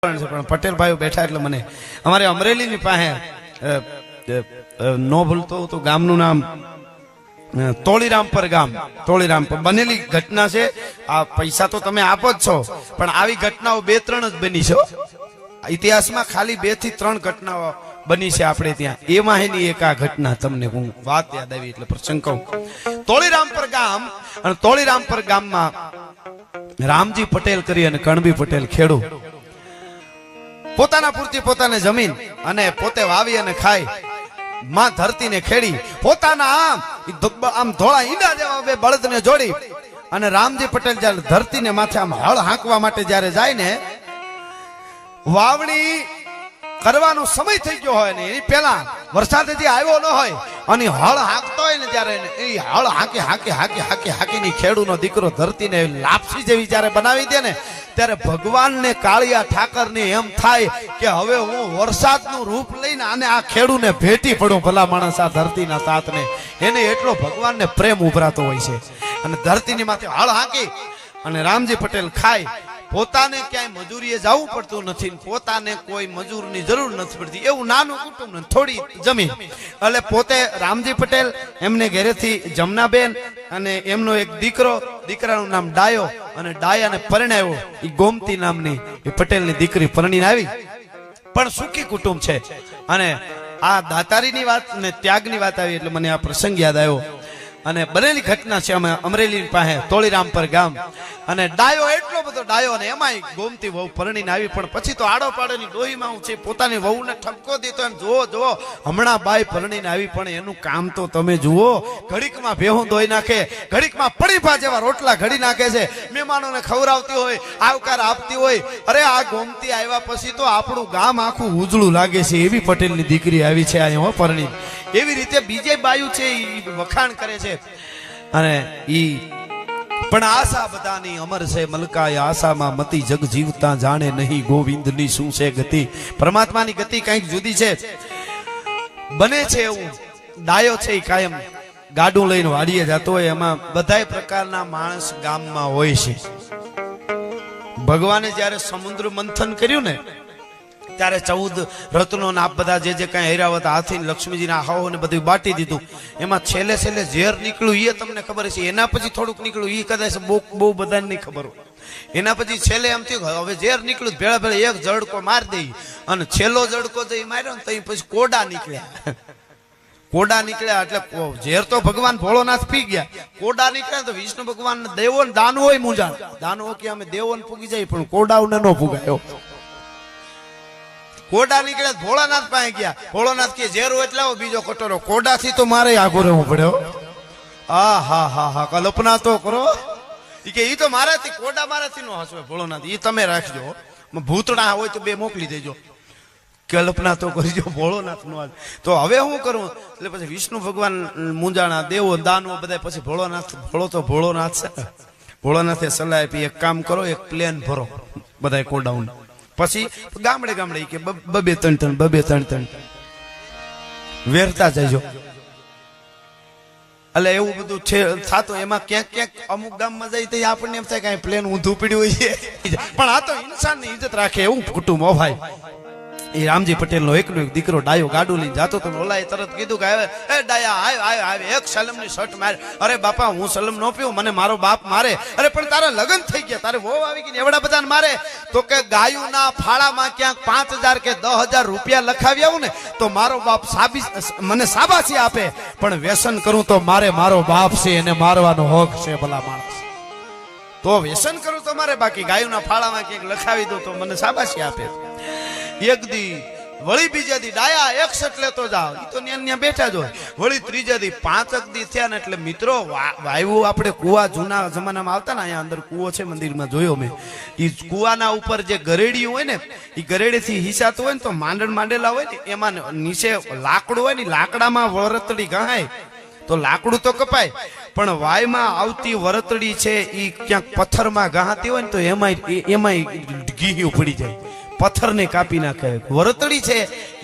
પણ પટેલ ભાઈઓ બેઠા એટલે મને અમારે અમરેલીની પાસે નો ભૂલતો તો ગામનું નામ તોળીરામપર ગામ, તોળીરામપર બનેલી ઘટના છે. આ પૈસા તો તમે આપો જ છો, પણ આવી ઘટનાઓ 2-3 જ બની છે ઇતિહાસમાં. ખાલી 2 થી 3 ઘટનાઓ બની છે આપણે ત્યાં. એમાંની એક આ ઘટના તમને હું વાત યાદ આવી એટલે પ્રસંગ કહું. તોળીરામપર ગામ, અને તોળીરામપર ગામમાં રામજી પટેલ કરી અને કણબી પટેલ ખેડૂત પોતાના પૂરતી પોતાને જમીન અને પોતે વાવી અને ખાઈ માં ધરતીને ખેડી પોતાના આમ ધોળા ઈંડા જેવા બે બળદને જોડી અને રામજી પટેલ જ્યારે ધરતીને માથે આમ હળ હાંકવા માટે જ્યારે જાય ને, વાવણી કરવાનો સમય થઈ ગયો હોય ને એની પહેલા વરસાદ હજી આવ્યો ન હોય અને હળ હાંકતો હોય ને ત્યારે એ હળ હાંકી હાંકી હાંકી હાંકી હાંકીની ખેડૂનો દીકરો ધરતીને લાપસી જેવી જ્યારે બનાવી દે ને, ત્યારે ભગવાનને કાળિયા ઠાકરને એમ થાય કે હવે હું વરસાદનું રૂપ લઈને આને આ ખેડૂને ભેટી પડું. ભલા માણસ આ ધરતીના તાતને, એને એટલો ભગવાનને પ્રેમ ઉભરાતો હોય છે. અને ધરતીની માથે હળ હાંકી અને રામજી પટેલ ખાય. પોતાને ક્યાંય મજૂરીએ જવું પડતું નથી, પોતાને કોઈ મજૂરની જરૂર નથી પડતી. એવું નાનું કુટુંબ ને થોડી જમીન. એટલે પોતે રામજી પટેલ એમને ઘરેથી જમનાબેન અને એમનો એક દીકરો, દીકરાનું નામ ડાયો, અને ડાયાને પરણાવ્યો એ ગોમતી નામની એ પટેલની દીકરી પરણીને આવી. પણ સુખી કુટુંબ છે. અને આ દાતારીની વાત ને ત્યાગની વાત આવી એટલે મને આ પ્રસંગ યાદ આવ્યો. અને બનેલી ઘટના છે અમે અમરેલી પાસે તોળીરામપર ગામ. અને ડાયો એટલો બધો ડાયો, અને એમાંય ગોમતી વહુ પરણીને આવી. પણ પછી તો આડો પાડોની ડોહીમાં હું છે પોતાની વહુને ઠપકો દીધો એમ જુઓ જુઓ હમણાં બાઈ પરણીને આવી, પણ એનું કામ તો તમે જુઓ. ઘડીકમાં ભેહું ધોઈ નાખે, ઘડીકમાં પડીફા જેવા રોટલા ઘડી નાખે છે, મહેમાનોને ખવડાવતી હોય, આવકાર આપતી હોય. અરે આ ગોમતી આવ્યા પછી તો આપણું ગામ આખું ઉજળું લાગે છે. એવી પટેલની દીકરી આવી છે અહીંયા પરણી. એવી રીતે બીજે બાયુ છે એ વખાણ કરે છે. અને ઈ પણ આશા બધાની અમર છે મલકાય આશામાં મતી, જગ જીવતા જાણે નહીં ગોવિંદની શું છે ગતિ. પરમાત્માની ગતિ કંઈક જુદી છે. બને છે એવું ડાયો છે એ કાયમ ગાડું લઈને વાડીએ જતો હોય, એમાં બધાય પ્રકારના માણસ ગામમાં હોય છે. ભગવાને જ્યારે સમુદ્ર મંથન કર્યું ને ત્યારે 14 રત્નો આપ બધા જે કઈ હેરાવત હાથી લક્ષ્મીજીના હાવો ને બધું બાટી દીધું. એમાં છેલ્લે છેલ્લે ઝેર નીકળ્યું એ તમને ખબર છે. એના પછી થોડુંક નીકળ્યું એ કદાચ બહુ બધાને નહીં ખબર હોય. એના પછી છેલ્લે એમ થયું હવે ઝેર નીકળ્યું, ભેળા ભેળા એક જડકો મારી દઈ. અને છેલ્લો જડકો જે માર્યો ને તો પછી કોડા નીકળ્યા. કોડા નીકળ્યા એટલે ઝેર તો ભગવાન ભોળોનાથ પી ગયા. કોડા નીકળ્યા તો વિષ્ણુ ભગવાન દેવો ને દાનવો હોય મૂંઝાણ. દાનવો કે અમે દેવોને પૂગી જાય પણ કોડાઓને ન પૂગાયો. કોડા નીકળ્યા ભોળાનાથ પાસે ગયા. ભોળાનાથ કે ઝેરો એટલે બીજો કટોરો. કોડાથી તો મારે આગો રહેવું પડ્યો. હા કલ્પના તો કરો કે ઈ તો મારાથી, કોડા મારાથી નો હસવે. ભોળાનાથ ઈ તમે રાખજો, ભૂતડા હોય તો 2 મોકલી દેજો. કલ્પના તો કરજો ભોળોનાથ નો. તો હવે હું કરું? એટલે પછી વિષ્ણુ ભગવાન મૂંઝાણા, દેવો દાનવો બધા. પછી ભોળોનાથ, ભોળોનાથ છે. ભોળોનાથે સલાહ આપી એક કામ કરો, એક પ્લેન ભરો બધા કોડાઉન. પછી ગામડે ગામડે કે 2-3 વેરતા જજો. એટલે એવું બધું છે થતું. એમાં ક્યાંક ક્યાંક અમુક ગામમાં જાય તો આપણને એમ થાય કે પ્લેન ઊંધું પીડ્યું હોય છે. પણ આ તો ઇન્સાનની ઇજ્જત રાખે એવું કુટુંબ હો ભાઈ. એ રામજી પટેલનો એકનો એક દીકરો ડાયો ગાડું લઈને જાતો તો ઓલાએ તરત કીધું કે એ ડાયા આવ એક સલમની શર્ટ માર. અરે બાપા હું સલમ નો પીવું, મને મારો બાપ મારે. અરે પણ તારા લગ્ન થઈ ગયા, તારે વહુ આવી ગઈ, એવડા બધાને મારે. તો કે ગાયુના ફાળામાં ક્યાંક 5000 કે 10000 રૂપિયા લખાવી આવું ને તો મારો બાપ મને સાબાસી આપે, પણ વ્યસન કરું તો મારો બાપ છે એને મારવાનો હક છે. ભલા માણસ તો વ્યસન કરું તો મારે, બાકી ગાયુના ફાળામાં ક્યાંક લખાવી દઉં તો મને સાબાસી આપે. એક દી વળી બીજા દી ડાયા 61 લેતો જાવ. ઈ તો ન્યા બેઠા જ હોય. વળી ત્રીજા દી 5 દી થયા ને એટલે મિત્રો વાયુ આપણે કુવા જૂના જમાનામાં આવતા ને, અહીંયા અંદર કુવો છે મંદિરમાં જોયો મેં. ઈ કુવાના ઉપર જે ગરેડી હોય ને ઈ ગરેડીથી હિસાતું હોય ને તો માંડેલા હોય ને એમાં નીચે લાકડું હોય ને, લાકડામાં વરતડી ગહાય તો લાકડું તો કપાય, પણ વાયમાં આવતી વરતડી છે ઈ ક્યાંક પથ્થરમાં ગહાતી હોય ને તો એમાંય ઘી પડી જાય, પથ્થરને કાપી નાખે. વરતડી છે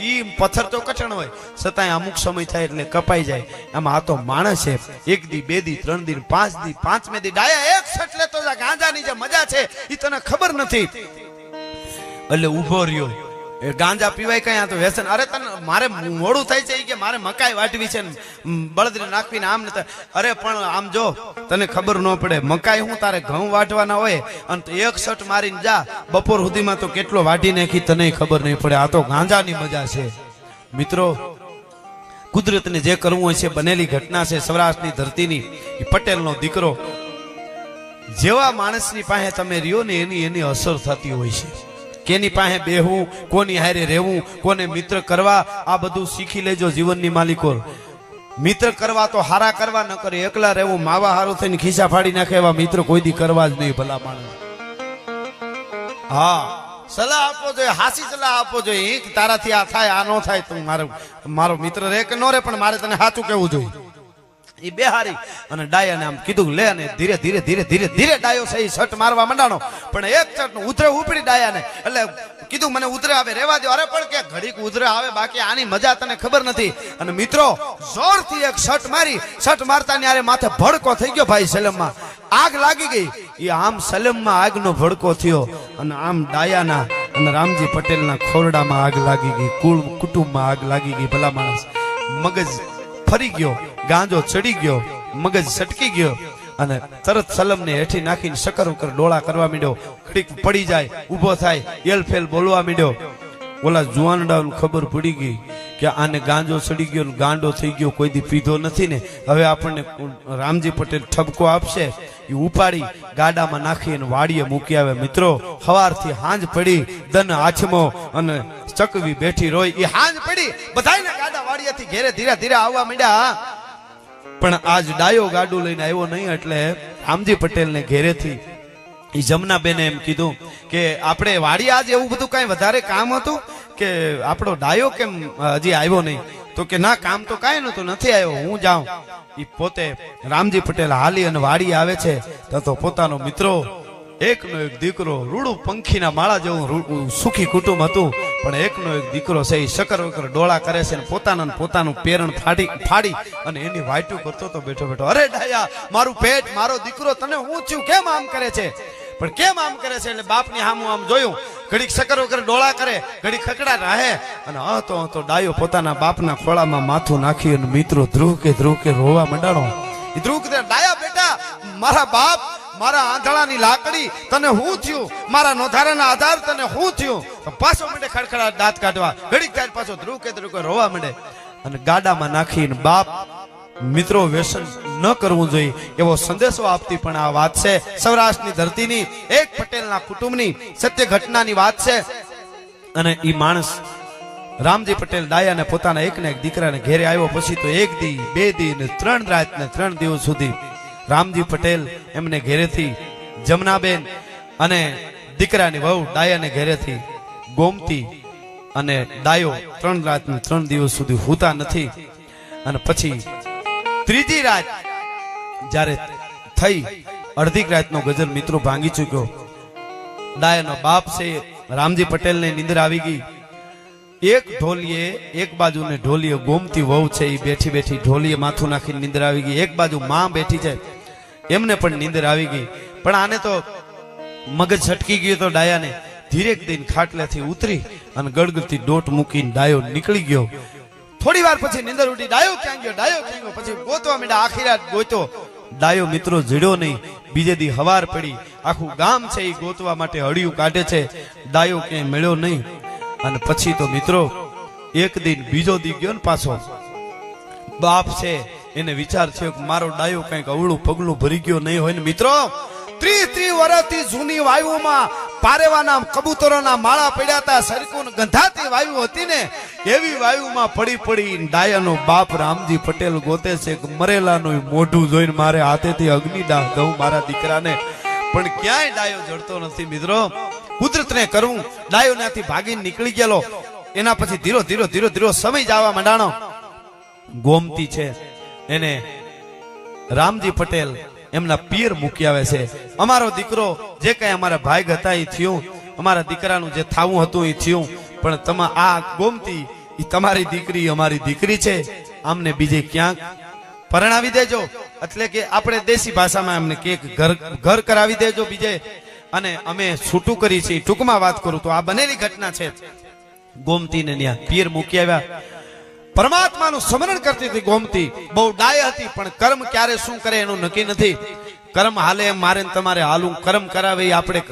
ઈ પથ્થર તો કઠણ હોય છતાંય અમુક સમય થાય એટલે કપાઈ જાય. આમાં આ તો માણસ છે. 1 દી 2 દી 3 દી 5 દી 5મે દી ડાયા 61 લેતો જા. ગાંજાની જે મજા છે ઈ તને ખબર નથી. એટલે ઉભો રહ્યો. એ ગાંજા પીવાય કઈ આ તો વ્યસન. અરે તને મારે મોડું થાય છે કે મારે મકાઈ વાટવી છે બળદને નાખવીને આમ ને અરે પણ આમ જો તને ખબર ન પડે મકાઈ હું તારે ઘઉં વાટવાના હોય અને એક શર્ટ મારીને જા બપોર સુધીમાં તો કેટલો વાટી નાખી તને ખબર નહીં પડે. આ તો ગાંજાની મજા છે મિત્રો. કુદરતને જે કરવું હોય છે બનેલી ઘટના છે. સૌરાષ્ટ્રની ધરતીની એ પટેલનો દીકરો જેવા માણસની પાસે તમે રહ્યો ને એની અસર થતી હોય છે. કેની પાસે બેહવું, કોની હારે રહેવું, કોને મિત્ર કરવા, આ બધું શીખી લેજો જીવનની માલિકો. મિત્ર કરવા તો હારા કરવા ન કરે, એકલા રહેવું માવા હારું થઈને ખિસ્સા ફાડી નાખે એવા મિત્ર કોઈ દી કરવા જ નહીં ભલા માણસ. હા સલાહ આપવો જોઈએ, હાસી સલાહ આપવો જોઈએ. તારાથી આ થાય આ ન થાય તું મારો મિત્ર રે કે ન રે પણ મારે તને સાચું કેવું જોઈએ. એ બેહારી અને ડાયાને આમ કીધું લે અને ધીરે ધીરે ધીરે ધીરે ધીરે ડાયો છે શર્ટ મારવા માંડાણો. પણ એક શર્ટ ઉધરે ઉપડી ડાયાને એટલે કીધું મને ઉધરે આવે રેવા દો. અરે પણ કે ઘડીક ઉધરે આવે બાકી આની મજા તને ખબર નથી. અને મિત્રો જોરથી એક શર્ટ મારી. શર્ટ મારતા ને માથે ભડકો થઈ ગયો ભાઈ. સલમમાં આગ લાગી ગઈ. એ આમ સલમમાં આગનો ભડકો થયો અને આમ ડાયાના અને રામજી પટેલના ખોરડામાં આગ લાગી ગઈ. કુળ કુટુંબમાં આગ લાગી ગઈ. ભલા માણસ મગજ ફરી ગયો, ગાંજો ચડી ગયો, મગજ સટકી ગયો અને તરત સલમને હેઠી નાખીને શકર ઉકર ડોળા કરવા માંડ્યો. ઘડીક પડી જાય, ઊભો થાય, એલફેલ બોલવા માંડ્યો. ઓલા જુવાનડાને ખબર પડી ગઈ કે આને ગાંજો ચડી ગયો, ગાંડો થઈ ગયો, કોઈ દી પીધો નથી ને હવે આપણને રામજી પટેલ ઠપકો આપશે. એ ઉપાડી ગાડામાં નાખી અને વાડીએ મૂકી આવે. મિત્રો સવારથી હાંજ પડી, દન આછમો અને ચકવી બેઠી રોય. એ હાંજ પડી બધાયને ગાડા વાડીએથી ઘેરે ધીરે ધીરે આવવા માંડ્યા. પણ આજ ડાયો ગાડું લઈને આવ્યો નહીં. એટલે રામજી પટેલ ને ઘેરેથી એ જમનાબેને એમ કીધું કે આપણે વાડી આજ એવું બધું કઈ વધારે કામ હતું કે આપણો ડાયો કેમ હજી આવ્યો નહીં? તો કે ના કામ તો કાંઈ નતું, નથી આવ્યો, હું જાઉં. એ પોતે રામજી પટેલ હાલી અને વાડી આવે છે તો પોતાનો મિત્રો એકનો એક દીકરો રૂડું પંખીના માળા જેવું સુખી કુટુંબ હતું પણ એકનો એક દીકરો છે એ શકર વકર ડોળા કરે છે. પોતાનું પેરણ ફાડી અને એની વાયટું કરતો તો બેઠો બેઠો. અરે ડાયા મારું પેટ, મારો દીકરો તને હું છું, કેમ આમ કરે છે? પણ કેમ આમ કરે છે? એટલે બાપની સામું આમ જોયું. ઘડીક શકર વકર ડોળા કરે, ઘડીક ખકડા રહે અને હતો ડાયો પોતાના બાપના ખોળામાં માથું નાખી અને મિત્રો ધ્રુવ કે રોવા મંડાણો. એ ધ્રુવ કે ડાયા બેટા મારા બાપ, મારા આંધળાની લાકડી તને હું થયું, મારા નોધારાના આધાર તને હું થયું. પાછો મંડે ખડખડા દાંત કાઢવા. ઘડીક થાય પાછો ધ્રુવ કે રોવા મંડે અને ગાડામાં નાખીને બાપ મિત્રો વ્યસન ન કરવું જોઈએ એવો સંદેશો આપતી પણ આ વાત છે. સૌરાષ્ટ્રની ધરતીની એક પટેલના કુટુંબની સત્ય ઘટનાની વાત છે. અને ઈ માણસ રામજી પટેલ ડાયાને પોતાના એકને એક દીકરાને ઘેરે આવ્યો. પછી તો 1 દી 2 દી ને 3 રાત ને 3 દિવસ સુધી રામજી પટેલ એમને ઘેરેથી જમનાબેન અને દીકરાની વહુ ડાયાને ઘેરેથી ગોમતી અને ડાયો 3 રાત ને 3 દિવસ સુધી હુતા નથી. અને પછી ત્રીજી રાત જ્યારે થઈ અડધી રાતનો ગજર મિત્રો ભાંગી ચૂક્યો. ડાયાનો બાપ છે રામજી પટેલને નીંદર આવી ગઈ. એક ઢોલીએ એક બાજુ ને ઢોલીએ ગોમતી વહુ છે એ બેઠી બેઠી ઢોલીએ માથું નાખીને નીંદર આવી ગઈ. એક બાજુ માં બેઠી છે એમને પણ નીંદર આવી ગઈ. પણ આને તો મગજ છટકી ગયો. તો ડાયાને ધીરેક દઈને ખાટલેથી ઉતરી અને ગળગળતી ડોટ મૂકીને ડાયો નીકળી ગયો. થોડી વાર પછી નીંદર ઉઠી. ડાયો ક્યાં ગયો? પછી ગોતવા માંડ્યા. આખી રાત ગોતો. ડાયો મિત્રો જડ્યો નહીં. બીજે દી હવાર પડી. આખું ગામ છે એ ગોતવા માટે હળિયું કાઢે છે. ડાયો ક્યાંય મળ્યો નહીં. અને પછી તો મિત્રો એક દિન બીજો દી ગયો ને પાછો. બાપ છે એને વિચાર થયો કે મારો ડાયો કઈક અવળું પગલું ભરી ગયો નહીં હોય ને. મિત્રો 30 વર્ષથી જૂની વાયુમાં પારેવાના કબૂતરોના માળા પડ્યા હતા. સરકુન ગંધાતી વાયુ હતી ને એવી વાયુમાં પડી ડાયાનો બાપ રામજી પટેલ ગોતે છે કે મરેલાનું મોઢું જોઈને મારે હાથેથી અગ્નિદાહ દઉં મારા દીકરાને. પણ ક્યાંય ડાયો જડતો નથી. મિત્રો કુદરતને કરવું. ડાયો ત્યાંથી ભાગીને નીકળી ગયેલો. એના પછી ધીરો સમય જવા માંડાણો. ગોમતી છે એને રામજી પટેલ એમના પિયર મૂકી આવે છે. અમારો દીકરો જે કઈ અમારા ભાઈ હતા એ થયું, અમારા દીકરાનું જે થાવું હતું એ થયું. પણ આ ગોમતી એ તમારી દીકરી અમારી દીકરી છે, આમને બીજે ક્યાંક પરણાવી દેજો. એટલે કે આપણે દેશી ભાષામાં એમને કે ઘર કરાવી દેજો બીજે. અને અમે છૂટું કરી છીએ. ટૂંકમાં વાત કરું તો આ બનેલી ઘટના છે. ગોમતીને ત્યાં પીર મૂકી આવ્યા. પરમાત્માનું સ્મરણ કરતી હતી ગોમતી. બહુ ડાય હતી, પણ કર્મ ક્યારે શું કરે એનું નક્કી નથી. કર્મ હાલે એમ મારે તમારે હાલું, કર્મ કરાવે એ આપણે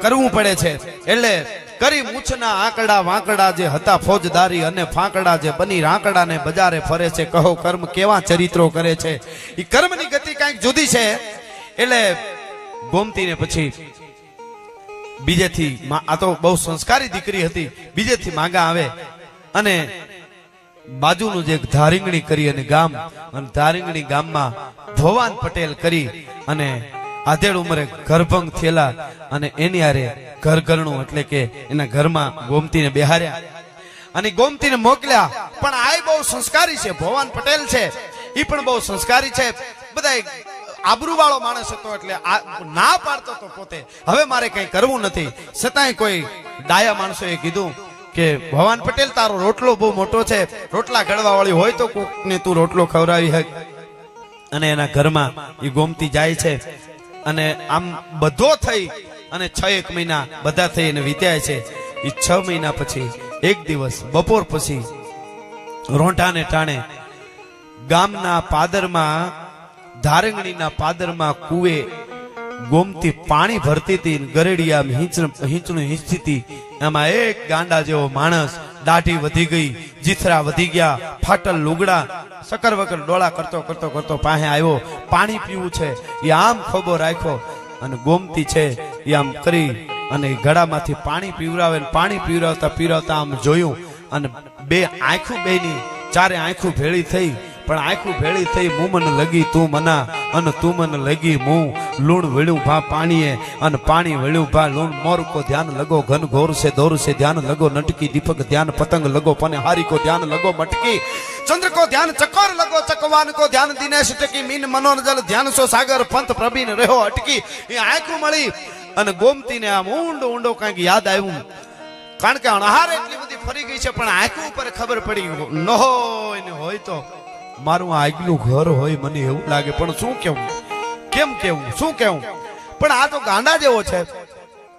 કરવું પડે છે. એટલે કરી મૂછના આંકડા વાંકડા જે હતા ફોજદારી અને ફાંકડા જે બની રાંકડા ને બજારે ફરે છે. કહો કર્મ કેવા ચરિત્રો કરે છે. એ કર્મની ગતિ કઈક જુદી છે. એટલે ગોમતીને પછી બીજેથી, આ તો બહુ સંસ્કારી દીકરી હતી, બીજેથી માગા આવે અને બાજુનું જે ધારીંગણી કરી અને ગામ, અને ધારીંગણી ગામમાં ભવાન પટેલ કરી અને આધેડ ઉંમરે ગર્ભંગ થયેલા અને એની હારે ઘર ઘરણું એટલે કે એના ઘરમાં ગોમતીને બેહાર્યા અને ગોમતીને મોકલ્યા. પણ આ બહુ સંસ્કારી છે. ભવાન પટેલ છે એ પણ બહુ સંસ્કારી છે. બધા આબરૂ વાળો માણસ હતો એટલે ના પાડતો તો પોતે હવે મારે કઈ કરવું નથી. છતાંય કોઈ ડાયા માણસોએ કીધું કે ભવાન પટેલ તારો રોટલો બહુ મોટો છે, રોટલા ઘડવા વાળી હોય તો કોકને તું રોટલો ખવડાવી હક. અને એના ઘરમાં એ ગોમતી જાય છે અને આમ બધો થઈ અને 6 મહિના બધા થઈ એને વીત્યા છે. એ 6 મહિના પછી એક દિવસ બપોર પછી રોંઢાને ટાણે ગામના પાદરમાં, ધારંગણીના પાદરમાં કુએ ગોમતી પાણી ભરતી હતી. ગરેડિયા હિંચણું હિંચતી હતી. એમાં એક ગાંડા જેવો માણસ, દાઢી વધી ગઈ, જીથરા વધી ગયા, ફાટલ લુગડા, સકર વકર ડોળા કરતો કરતો કરતો પાસે આવ્યો. પાણી પીવું છે એ આમ ખોબો રાખ્યો અને ગોમતી છે એ આમ કરી અને ગળામાંથી પાણી પીવરાવે. પાણી પીવરાવતા પીવરાવતા આમ જોયું અને બે આંખું, બેની ચારે આંખું ભેળી થઈ. પણ આંખું ભેળી થઈ, મું મને લગી તું મના અને તું મને લગી મું. લૂણ વળ્યું ભા પાણીએ અને પાણી વળ્યું ભા લૂણ. મોર કો ધ્યાન લગો ઘન ઘોર સે દોર સે ધ્યાન લગો નટકી. દીપક ધ્યાન પતંગ લગો પને હારી કો ધ્યાન લગો મટકી. ચંદ્ર કો ધ્યાન ચકોર લગો ચકવાન કો ધ્યાન દિનેશ ટકી. મીન મનોરજલ ધ્યાન સો સાગર પંથ પ્રભીન રહ્યો અટકી. એ આંખું મળી અને ગોમતીને આમ ઊંડો ઊંડો કંઈક યાદ આવ્યું. કારણ કે અણહાર એટલી બધી ફરી ગઈ છે, પણ આંખું ઉપર ખબર પડી ન હોય ને હોય તો મારું આગલું ઘર હોય મને એવું લાગે. પણ શું કેવું, કેમ કેવું, શું કેવું. પણ આ તો ગાંડા જેવો છે.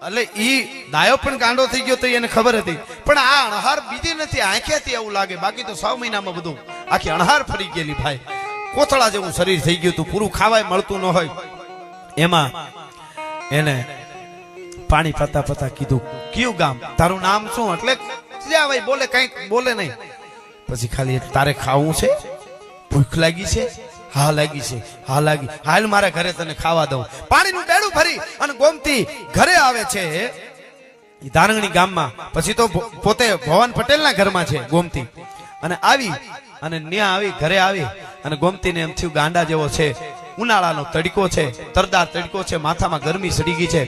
એટલે ઈ ડાયો પણ ગાંડો થઈ ગયો તો એને ખબર હતી. પણ આ અણહાર બીજી નથી, આંખેથી એવું લાગે. બાકી તો 6 મહિનામાં બધું આખી અણહાર ફરી ગયેલી ભાઈ. કોથળા જેવું શરીર થઈ ગયું હતું, પૂરું ખાવાય મળતું ન હોય. એમાં એને પાણી પતા પતા કીધું, કયું ગામ, તારું નામ શું? એટલે ભાઈ બોલે, કઈક બોલે નહીં. પછી ખાલી તારે ખાવું છે, ભૂખ લાગી છે? હા લાગી છે. હા લાગી, હાલ મારા ઘરે તને ખાવા દઉં. પાણીનું બેડું ભરી અને ગોમતી ઘરે આવે છે ધારંગણી ગામમાં. પછી તો પોતે ભવાન પટેલના ઘરમાં છે ગોમતી. અને આવી અને ન્યા આવી, ઘરે આવી અને ગોમતીને એમ થયું ગાંડા જેવો છે. ઉનાળાનો તડકો છે, તરદાર તડકો છે, માથામાં ગરમી સડી ગઈ છે.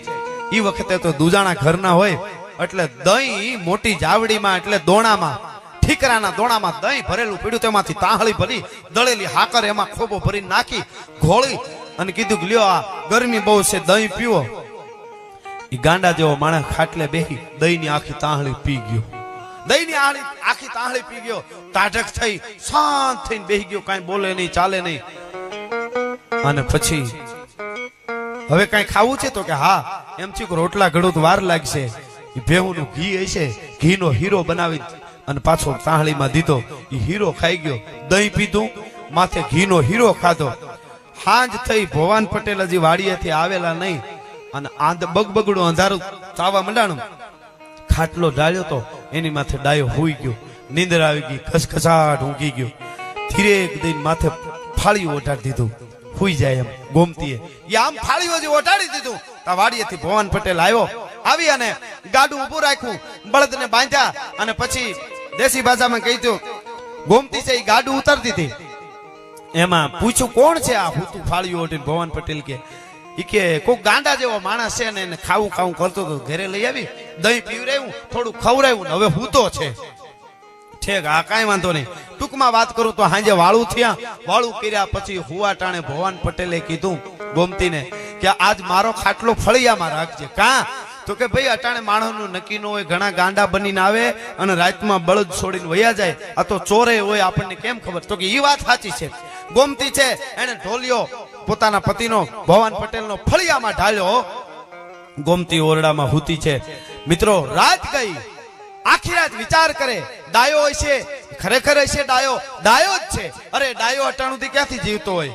એ વખતે તો દુજાણા ઘરના હોય એટલે દહીં મોટી જાવડીમાં, એટલે દોણામાં, ઠીકરાના દોણામાં દહીં ભરેલું પડ્યું. તેમાંથી તાહળી ભરી દળેલી હાકર એમાં ખોબો ભરી નાખી ઘોળી અને કીધું કે લ્યો આ ગરમી બહુ છે, દહીં પીવો. એ ગાંડા જેવો માણસ ખાટલે બેહી દહીંની આખી તાહળી પી ગયો. દહીંની આખી તાહળી પી ગયો. તાઢક થઈ શાંત થઈને બેહી ગયો, કાંઈ બોલે નહીં, ચાલે નહીં. અને પછી હવે કઈ ખાવું છે તો કે હા. એમ થયું કે રોટલા ઘડું તો વાર લાગશે. એ ભેહુંનું ઘી હશે, ઘીનો હીરો બનાવી અને પાછો તાહળીમાં દીધો. એ હીરો ખાઈ ગયો, દહીં પીધું, માથે ઘીનો હીરો ખાધો. હાંજ થઈ, ભવાન પટેલ હજી વાડીએથી આવેલા નહીં અને બગબગડું અંધારું તાવા મંડાણું. ખાટલો ડાળ્યો તો એની માથે ડાયો હુઈ ગયો. નીંદર આવી ગઈ, ખસખસાટ ઊંઘી ગયો. ધીરે દઈને માથે ફાળીયું ઓઢાડી દીધું, હુઈ જાય એમ. ગોમતીએ આમ ફાળીઓ જે ઓઢાડી દીધું. તા વાડીએથી ભવાન પટેલ આવ્યો. આવી અને ગાડું ઉભું રાખ્યું, બળદને બાંધ્યા અને પછી દેશી ભાષામાં કહી ગોમતી છે એ ગાડું ઉતરતી હતી. એમાં પૂછ્યું કોણ છે આ હુતું ફાળ્યું ઓઢીને? ભવાન પટેલ કે કોઈ ગાંડા જેવો માણસ છે ને એને ખાવું ખાવું કરતો હતો. ઘરે લઈ આવી, દહીં પીવરાયું, થોડું ખવડાવ્યું ને હવે હૂતો છે. ઠેક, આ કાંઈ વાંધો નહીં. ટૂંકમાં વાત કરું તો હાંજે વાળું થયા. વાળું કર્યા પછી હુવા ટાણે ભવાન પટેલે કીધું ગોમતીને કે આજ મારો ખાટલો ફળિયામાં રાખજે. કાં તો કે ભાઈ અટાણે માણસનું નક્કી ન હોય, ઘણા ગાંડા બનીને આવે અને રાતમાં બળદ છોડીને વયા જાય. આ તો ચોરે હોય, આપણને કેમ ખબર? તો કે એ વાત સાચી છે. ગોમતી છે એને ઢોલિયો પોતાના પતિનો ભવાન પટેલનો ફળિયામાં ઢાળ્યો. ગોમતી ઓરડામાં હૂતી છે. મિત્રો રાત ગઈ, આખી રાત વિચાર કરે, ડાયો હશે, ખરેખર હશે ડાયો, ડાયો જ છે. અરે ડાયો અટાણુંથી ક્યાંથી જીવતો હોય?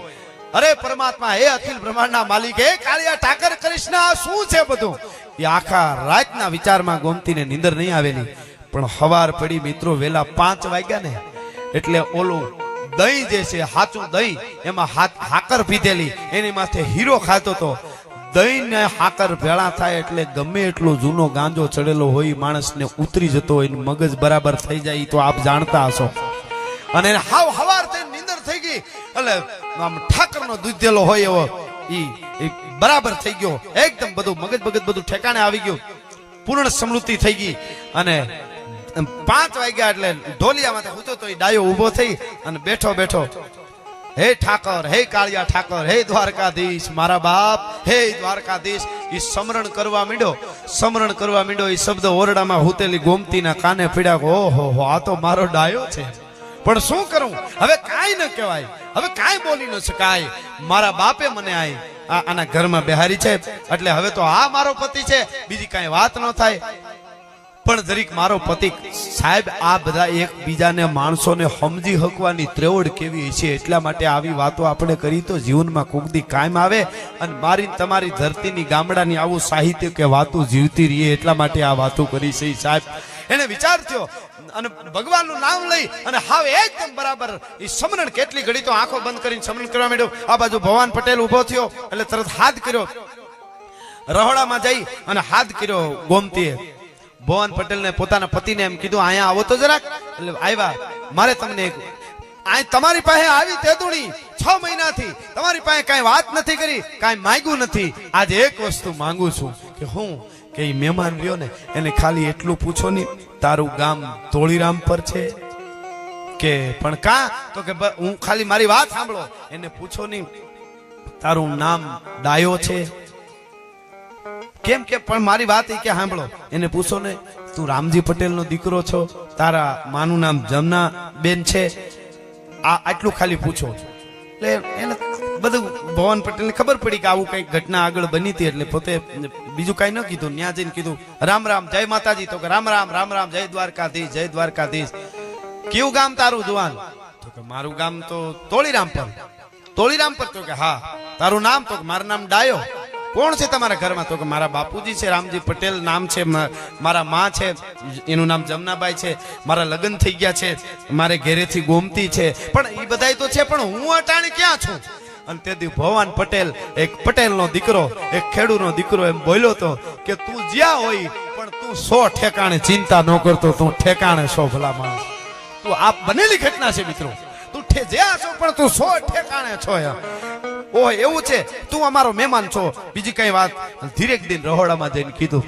અરે પરમાત્મા, હે અખિલ બ્રહ્માંડના માલિક, હે કાળિયા ઠાકર કૃષ્ણ, શું છે બધું? એ આખા રાતના વિચારમાં ગોમતીને નીંદર નહીં આવેલી. પણ હવાર પડી મિત્રો, વેલા 5 વાગ્યા ને એટલે ઓલું દહીં જે છે, હાચું દહીં, એમાં હાકર પીધેલી, એની માથે હીરો ખાતો તો. દહીં ને હાકર ભેળા થાય એટલે ગમે એટલો જૂનો ગાંજો ચડેલો હોય માણસને ઉતરી જતો હોય, મગજ બરાબર થઈ જાય, તો આપ જાણતા હશો. અને હાવ હવાર થઈ નીંદર થઈ ગઈ એટલે આમ ઠાકરનો દૂધેલો હોય એવો ઈ બરાબર થઈ ગયો, એકદમ બધું મગજ બધું ઠેકાણે આવી ગયું, પૂર્ણ સ્મૃતિ થઈ ગઈ. અને 5 વાગ્યા એટલે ઢોલિયામાંથી હૂતો તો એ ડાયો ઊભો થઈ અને બેઠો, હે ઠાકર, હે કાળિયા ઠાકર, હે દ્વારકાધીશ, મારા બાપ, હે દ્વારકાધીશ. એ સમરણ કરવા માંડ્યો. એ શબ્દ ઓરડામાં હૂતેલી ગોમતીના કાને પીડ્યા. ઓહો, આ તો મારો ડાયો છે. પણ શું કરું હવે? કાંઈ ન કહેવાય, હવે કાંઈ બોલી ન શકાય. મારા બાપે મને આના ઘરમાં બેહારી છે એટલે હવે તો આ મારો પતિ છે, બીજી કાંઈ વાત ન થાય. પણ જરીક મારો પતિ સાહેબ, આ બધા એકબીજાને માણસોને સમજી હકવાની ત્રેવડ કેવી છે, એટલા માટે આવી વાતો આપણે કરી તો જીવનમાં કોકદી કાયમ આવે. અને મારી તમારી ધરતીની ગામડાની આવું સાહિત્ય કે વાતો જીવતી રહીએ, એટલા માટે આ વાતો કરી છે સાહેબ. એને વિચાર થયો અને ભગવાનનું નામ લઈ અને હાવ એકદમ બરાબર એ સમરણ. કેટલી ઘડી તો આંખો બંધ કરીને સમરણ કરવા માંડ્યો. આ બાજુ ભવાન પટેલ ઉભો થયો એટલે તરત હાથ કર્યો, રહોડામાં જઈ અને હાથ કર્યો ગોમતીએ. ભવાન પટેલ ને પોતાના પતિને એમ કીધું, અહીંયા આવો તો જરાક. એટલે આવ્યા. મારે તમને તમારી પાસે આવી તેદુણી 6 મહિનાથી તમારી પાસે કાંઈ વાત નથી કરી, કાંઈ માંગ્યું નથી. આજે એક વસ્તુ માંગુ છું. કે હું કે એ મહેમાન રહ્યો ને એને ખાલી એટલું પૂછો ને, તારું ગામ તોળીરામ પર છે કે? પણ કા? તો કે હું ખાલી મારી વાત સાંભળો. એને પૂછો ને તારું નામ ડાયો છે કેમ? કે પણ મારી વાત એ કે સાંભળો. એને પૂછો ને તું રામજી પટેલ નો દીકરો છો, તારા માનું નામ જમના બેન છે, આટલું ખાલી પૂછો. એટલે એને બધું ભવાન પટેલને ખબર પડી કે આવું કઈક ઘટના આગળ બની હતી. એટલે પોતે બીજું કઈ ન કીધું, ન્યા જઈને કીધું રામ રામ, જય માતાજી. તો કે રામ રામ, જય દ્વારકાધીશ, જય દ્વારકાધીશ. કેવું ગામ તારું જુવાન? તો કે મારું ગામ તો તોળીરામ પર. તોળીરામ પર? તો કે હા. તારું નામ? તો કે મારું નામ ડાયો. કોણ છે તમારા ઘરમાં? તો કે મારા બાપુજી છે, રામજી પટેલ નામ છે, મારા માં છે, એનું નામ જમનાબાઈ છે, મારા લગ્ન થઈ ગયા છે, મારે ઘેરેથી ગોમતી છે. પણ એ બધાય તો છે, પણ હું અટાણી ક્યાં છું? અને તેથી ભવાન પટેલ, એક પટેલનો દીકરો, એક ખેડૂતનો દીકરો, એમ બોલ્યો તો કે તું જ્યાં હોય પણ તું 100 ઠેકાણે ચિંતા ન કરતો, તું ઠેકાણે 100 ભલા માણસ. તું આ બનેલી ઘટના છે મિત્રો. તું જ્યાં છો પણ તું 100 ઠેકાણે છો. ઓહ, એવું છે, તું અમારો મહેમાન છો, બીજી કઈ વાત? ધીરેક દિન રહોડામાં જઈને કીધું,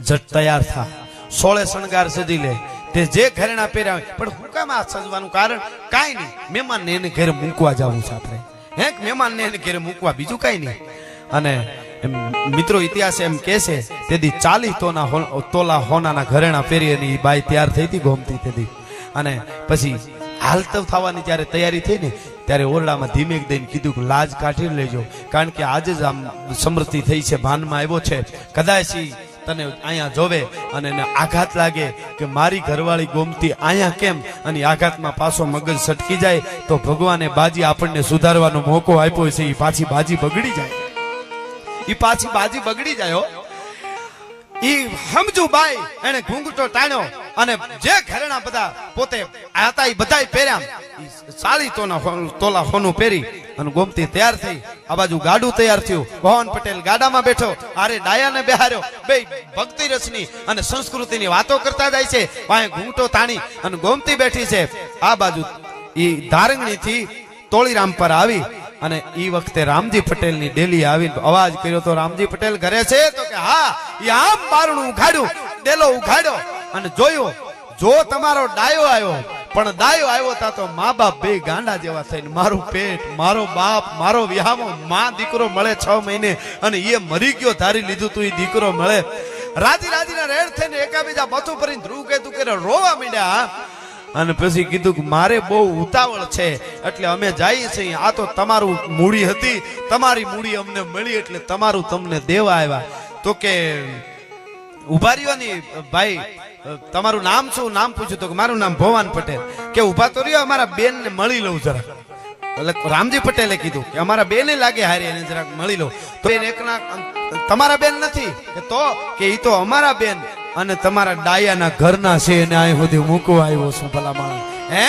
જટ તૈયાર થા, 16 શણગાર સજી લે, તે જે ઘરેણા પહેર્યા. પણ હું કામ આ સજવાનું કારણ? કાંઈ નહીં, મહેમાનને એને ઘરે મૂકવા જવું છે આપણે. મહેમાનને એને ઘરે મૂકવા, બીજું કાંઈ નહીં. અને મિત્રો ઇતિહાસ એમ કે છે તેથી 40 તોલા હોનાના ઘરેણા પહેરી અને એ બાઈ તૈયાર થઈ હતી ગોમતી તેથી. અને પછી હાલતવ થવાની જ્યારે તૈયારી થઈ ને ત્યારે ઓરડામાં ધીમે દઈને કીધું કે લાજ કાઢી લેજો, કારણ કે આજે જ આમ સમૃદ્ધિ થઈ છે, ભાનમાં આવ્યો છે, કદાચ તને અહીંયા જોવે અને એને આઘાત લાગે કે મારી ઘરવાળી ગોમતી અહીંયા કેમ, અને આઘાતમાં પાછો મગજ સટકી જાય તો ભગવાને બાજી આપણને સુધારવાનો મોકો આપ્યો છે, એ પાછી બાજી બગડી જાય, ઈ સમજુ બાઈ એને ઘૂંઘટો તાણ્યો અને જે ઘરેણા બધા પોતે હતા એ બધાય પહેર્યા, 40 તોલા હોનું પહેરી અને ગોમતી તૈયાર થઈ. આ બાજુ ગાડું તૈયાર થયું, ભવાન પટેલ ગાડામાં બેઠો, આરે ડાયાને બેહાર્યો, બે ભક્તિ રસની અને સંસ્કૃતિની વાતો કરતા જાય છે, વાંહે ઘૂંઘટો તાણી અને ગોમતી બેઠી છે. આ બાજુ ઈ ધારંગણી થી તોળીરામ પર આવી અને ઈ વખતે રામજી પટેલ ની ડેલી આવીને અવાજ કર્યો તો, રામજી પટેલ ઘરે છે? તો કે હા. ઈ આમ બારણું ઉઘાડ્યું, ડેલો ઉઘાડ્યો અને જોયું, જો તમારો ડાયો આવ્યો, પણ ડાયો આવ્યો તા તો મા બાપ બે ગાંડા જેવા થઈને, મારું પેટ, મારો બાપ, મારો વિહામો, માં દીકરો મળે 6 મહિને અને એ મરી ગયો, ધારી લીધું તું એ દીકરો મળે. રાજી રાજીના રેડ થઈને એકાબીજા બથું ભરીને ધ્રુવ કહેતું કે રોવા માંડ્યા. અને પછી કીધું કે મારે બહુ ઉતાવળ છે એટલે અમે જઈએ છીએ, આ તો તમારું મૂડી હતી, તમારી મૂડી અમને મળી એટલે તમારું તમને દેવા આવ્યા. તો કે ઉભા રહ્યો ની ભાઈ, તમારું નામ શું? નામ પૂછ્યું તો કે મારું નામ ભવાન પટેલ. કે ઉભા તો રહ્યો, અમારા બેન ને મળી લઉં જરા. એટલે રામજી પટેલે કીધું કે અમારા બેન લાગે હારી, એને જરાક મળી લો. તો એકના તમારા બેન નથી તો કે ઈ તો અમારા બેન અને તમારા ડાયાના ઘરના છે, એને અહીં સુધી મૂકવા આવ્યો છું. ભલા માણસ હે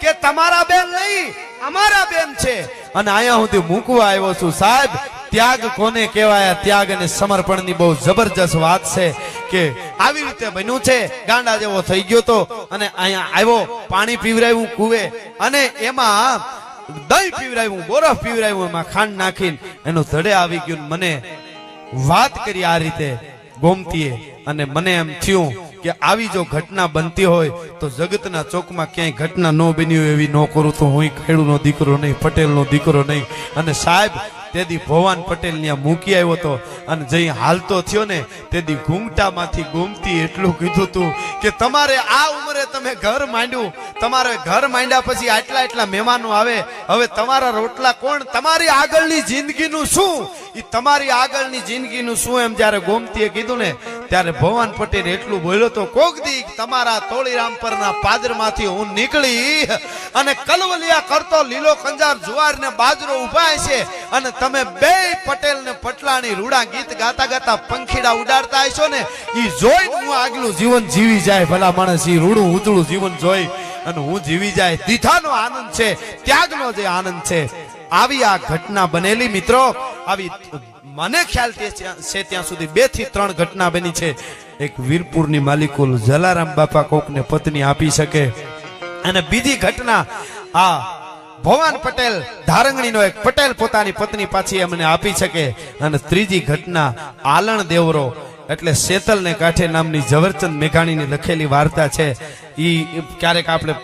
કે તમારા બેન નહીં અમારા બેન છે અને અહીંયા સુધી મૂકવા આવ્યો છું. સાહેબ ત્યાગ કોને કહેવાય? ત્યાગ અને સમર્પણની બહુ જબરજસ્ત વાત છે કે આવી રીતે બન્યું છે. ગાંડા જેવો થઈ ગયો તો અને અહીંયા આવ્યો, પાણી પીવરાવ્યું કુવે અને એમાં દહીં પીવરાવ્યું, બરફ પીવરાવ્યું, એમાં ખાંડ નાખીને એનું ધડે આવી ગયું. મને વાત કરી આ રીતે ગોમતીએ અને મને એમ થયું કે આવી જો ઘટના બનતી હોય તો જગતના ચોકમાં ક્યાંય ઘટના ન બની હોય એવી ન કરું તો હું ખેડૂનો દીકરો નહીં, પટેલનો દીકરો નહીં. અને સાહેબ તેદી ભવાન પટેલ ત્યાં મૂકી આવ્યો હતો અને જઈ હાલતો થયો ને તેદી ઘૂંઘટામાંથી ગોમતી એટલું કીધું તું કે તમારે આ ઉંમરે તમે ઘર માંડ્યું, તમારે ઘર માંડ્યા પછી આટલા મહેમાનો આવે, હવે તમારા રોટલા કોણ? તમારી આગળની જિંદગીનું શું? એ તમારી આગળની જિંદગીનું શું? એમ જ્યારે ગોમતીએ કીધું ને ત્યારે ભવાન પટેલ એટલું બોલ્યો તો કોક દી તમારા તોળીરામ પરના પાદરમાંથી હું નીકળી અને કલવલિયા કરતો લીલો કંજાર જુવાર ને બાજરો ઉભા છે અને તમે બે પટેલ ને પટલાણી રૂડા ગીત ગાતા ગાતા પંખીડા ઉડાડતા હશો ને, ઈ જોઈ હું આગલું જીવન જીવી જાય. ભલા માણસ ઈ રૂડું ઉતળું જીવન જોઈ અને હું જીવી જાય. દીઠાનો આનંદ છે, ત્યાગનો જે આનંદ છે. આવી આ ઘટના બનેલી મિત્રો, આવી મને ખ્યાલ છે ત્યાં સુધી 2 થી 3 ઘટના બની છે. એક વીરપુરની માલિકુલ જલારામ બાપા કોકને પત્ની આપી શકે અને બીજી ઘટના આ ભવાન પટેલ ધારંગણીનો એક પટેલ પોતાની પત્ની પાછી એમને આપી શકે અને ત્રીજી ઘટના આલણ દેવરો એટલે શેતલ ને કાંઠે નામની ઝવેરચંદ મેઘાણીની લખેલી વાર્તા છે. ઈ ક્યારેક આપણે